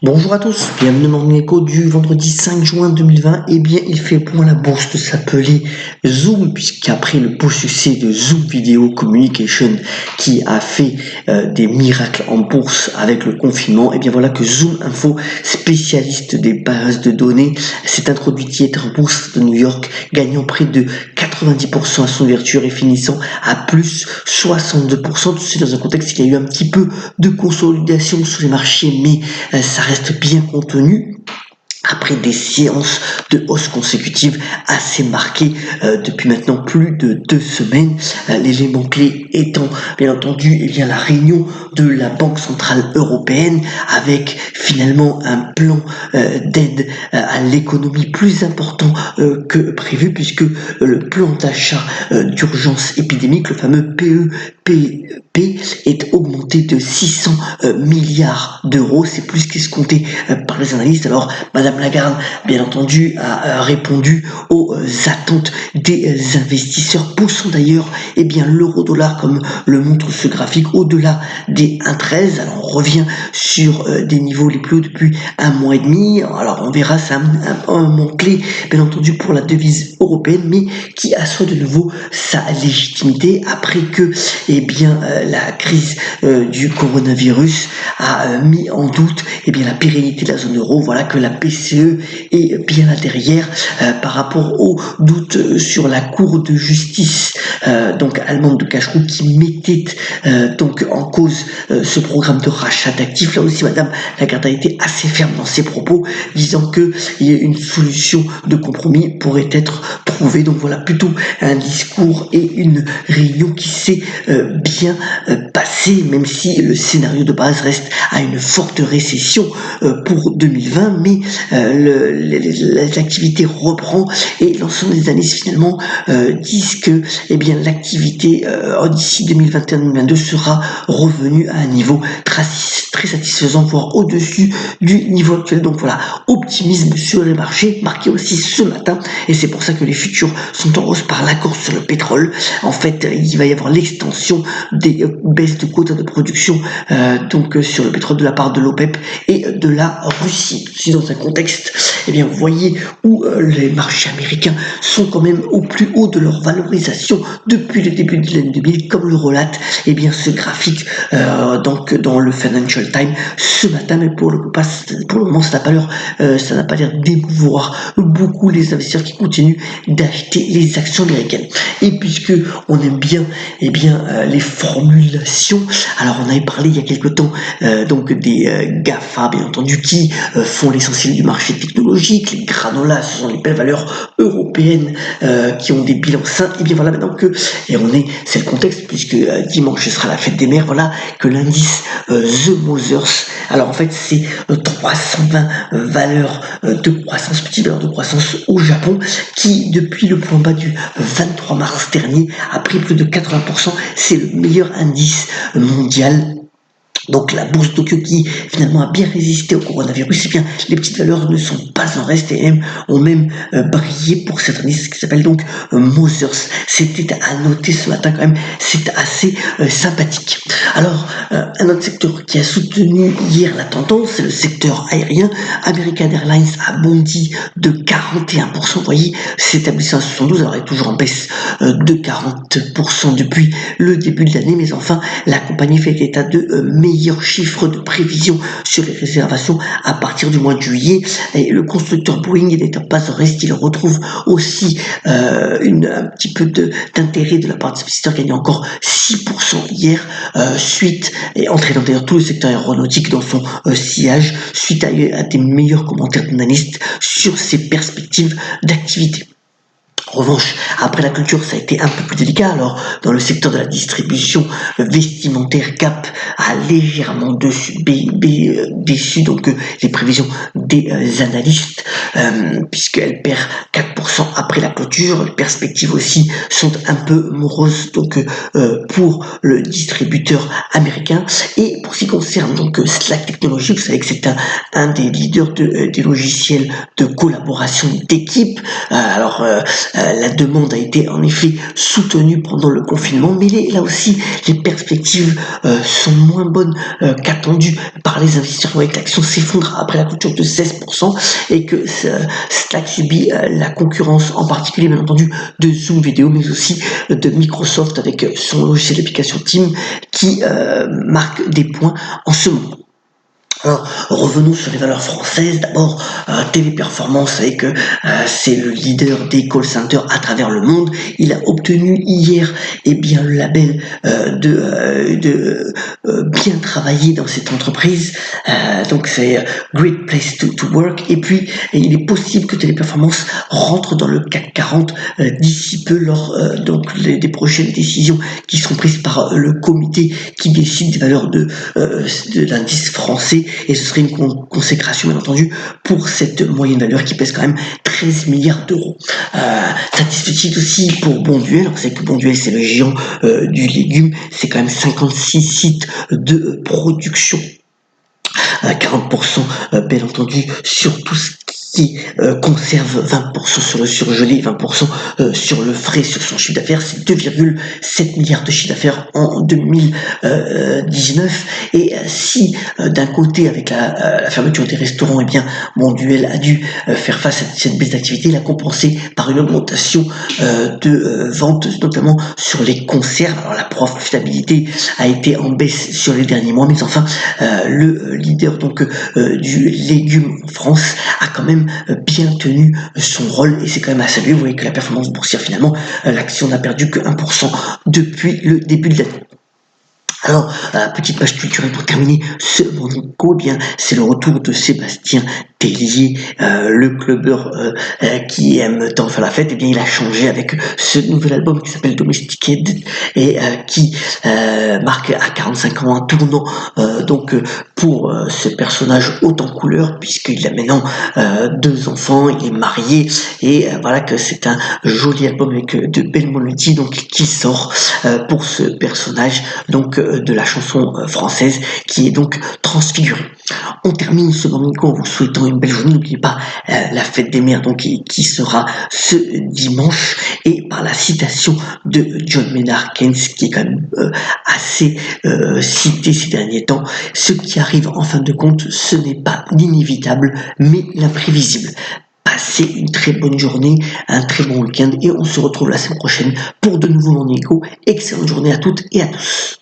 Bonjour à tous, bienvenue dans mon écho du vendredi 5 juin 2020. Eh bien, il fait point la bourse de s'appeler Zoom, puisqu'après le beau succès de Zoom Video Communication, qui a fait des miracles en bourse avec le confinement, eh bien voilà que Zoom Info, spécialiste des bases de données, s'est introduit hier en bourse de New York, gagnant près de 90% à son ouverture et finissant à plus 62%. Tout ça dans un contexte où il y a eu un petit peu de consolidation sur les marchés, mais ça reste bien contenu après des séances de hausse consécutives assez marquées depuis maintenant plus de 2 semaines. L'élément clé étant bien entendu la réunion de la Banque Centrale Européenne avec finalement un plan d'aide à l'économie plus important que prévu, puisque le plan d'achat d'urgence épidémique, le fameux PEPP, est augmenté de 600 milliards d'euros. C'est plus qu'escompté par les analystes. Alors Madame Lagarde, bien entendu, a répondu aux attentes des investisseurs, poussant d'ailleurs l'euro-dollar, comme le montre ce graphique, au-delà des 1,13. Alors on revient sur des niveaux les plus hauts depuis un mois et demi. Alors on verra, c'est un moment clé, bien entendu, pour la devise européenne, mais qui assoit de nouveau sa légitimité après que la crise du coronavirus a mis en doute la pérennité de la zone euro. Voilà que la BCE est bien là derrière par rapport aux doutes sur la Cour de justice donc allemande de Karlsruhe, qui mettait donc en cause ce programme de rachat d'actifs. Là aussi, Madame Lagarde a été assez ferme dans ses propos, disant que une solution de compromis pourrait être trouvée. Donc voilà plutôt un discours et une réunion qui s'est bien passée, même si le scénario de base reste à une forte récession pour 2020, mais l'activité reprend et l'ensemble des analystes finalement disent que l'activité d'ici 2021-2022 sera revenue à un niveau très satisfaisant, voire au-dessus du niveau actuel. Donc voilà, optimisme sur les marchés, marqué aussi ce matin, et c'est pour ça que les futurs sont en hausse par l'accord sur le pétrole. En fait, il va y avoir l'extension des baisses de quotas de production sur le pétrole de la part de l'OPEP et de la Russie. Si dans un contexte, vous voyez où les marchés américains sont quand même au plus haut de leur valorisation depuis le début de l'année 2000, comme le relate ce graphique donc dans le Financial Times ce matin. Mais pour le moment, ça n'a pas l'air d'émouvoir beaucoup les investisseurs qui continuent d'acheter les actions américaines. Et puisque on aime bien les formulations, alors on avait parlé il y a quelque temps donc des GAFA, bien entendu, qui font l'essentiel du marché technologique. Les granolas, ce sont les belles valeurs européennes qui ont des bilans sains. Et bien voilà maintenant c'est le contexte, puisque dimanche ce sera la fête des mères. Voilà que l'indice The Mothers, alors en fait c'est 320 valeurs de croissance, petites valeurs de croissance au Japon, qui depuis le point bas du 23 mars dernier a pris plus de 80%. C'est le meilleur indice mondial. Donc la bourse Tokyo, qui finalement a bien résisté au coronavirus, les petites valeurs ne sont pas en reste et ont même brillé pour cette année, ce qui s'appelle donc Mothers. C'était à noter ce matin quand même, c'est assez sympathique. Alors un autre secteur qui a soutenu hier la tendance, c'est le secteur aérien. American Airlines a bondi de 41%, vous voyez, s'établissant à 72, alors elle est toujours en baisse de 40% depuis le début de l'année, mais enfin la compagnie fait état de meilleurs chiffres de prévision sur les réservations à partir du mois de juillet. Et le constructeur Boeing n'est pas en reste, il retrouve aussi un petit peu d'intérêt de la part des investisseurs, gagnant encore 6% hier, suite, et entraînant d'ailleurs tout le secteur aéronautique dans son sillage, suite à des meilleurs commentaires d'analystes sur ses perspectives d'activité. En revanche, après la culture, ça a été un peu plus délicat. Alors, dans le secteur de la distribution vestimentaire, Gap a légèrement déçu donc les prévisions des analystes, puisqu'elle perd 4%. 4% après la clôture. Les perspectives aussi sont un peu moroses donc pour le distributeur américain. Et pour ce qui concerne donc Slack Technologies, vous savez que c'est un des leaders des logiciels de collaboration d'équipe. La demande a été en effet soutenue pendant le confinement, mais là aussi les perspectives sont moins bonnes qu'attendues par les investisseurs. Vous voyez que l'action s'effondre après la clôture de 16% et que Slack subit la concurrence en particulier bien entendu de Zoom Vidéo, mais aussi de Microsoft avec son logiciel d'application Teams qui marque des points en ce moment. Alors, revenons sur les valeurs françaises. D'abord, Téléperformance, vous savez que c'est le leader des call centers à travers le monde. Il a obtenu hier le label de bien travailler dans cette entreprise. Donc c'est Great Place to Work. Et puis, il est possible que Téléperformance rentre dans le CAC 40 d'ici peu lors des prochaines décisions qui seront prises par le comité qui décide des valeurs de l'indice français. Et ce serait une consécration, bien entendu, pour cette moyenne valeur qui pèse quand même 13 milliards d'euros. Satisfait aussi pour Bonduelle. Alors, c'est que Bonduelle, c'est le géant du légume. C'est quand même 56 sites de production. 40% bien entendu sur tout ce qui conserve, 20% sur le surgelé, 20% sur le frais, sur son chiffre d'affaires. C'est 2,7 milliards de chiffre d'affaires en 2019. Et si d'un côté, avec la fermeture des restaurants, Bonduelle a dû faire face à cette baisse d'activité, il a compensé par une augmentation de ventes, notamment sur les conserves. Alors la profitabilité a été en baisse sur les derniers mois, mais enfin le leader du légume en France a quand même bien tenu son rôle et c'est quand même à saluer. Vous voyez que la performance boursière, finalement, l'action n'a perdu que 1% depuis le début de l'année. Alors, petite page culturelle pour terminer ce Morning Call, c'est le retour de Sébastien Tellier, le clubbeur qui aime tant faire la fête. Il a changé avec ce nouvel album qui s'appelle Domesticated et qui marque à 45 ans un tournant pour ce personnage haut en couleur, puisqu'il a maintenant 2 enfants, il est marié et voilà que c'est un joli album avec de belles mélodies qui sort pour ce personnage de la chanson française qui est donc transfigurée. On termine ce Morning Call en vous souhaitant une belle journée. N'oubliez pas la fête des mères qui sera ce dimanche et par la citation de John Maynard Keynes qui est quand même assez cité ces derniers temps. Ce qui arrive en fin de compte, ce n'est pas l'inévitable mais l'imprévisible. Passez une très bonne journée, un très bon week-end et on se retrouve la semaine prochaine pour de nouveaux Morning Call. Excellente journée à toutes et à tous.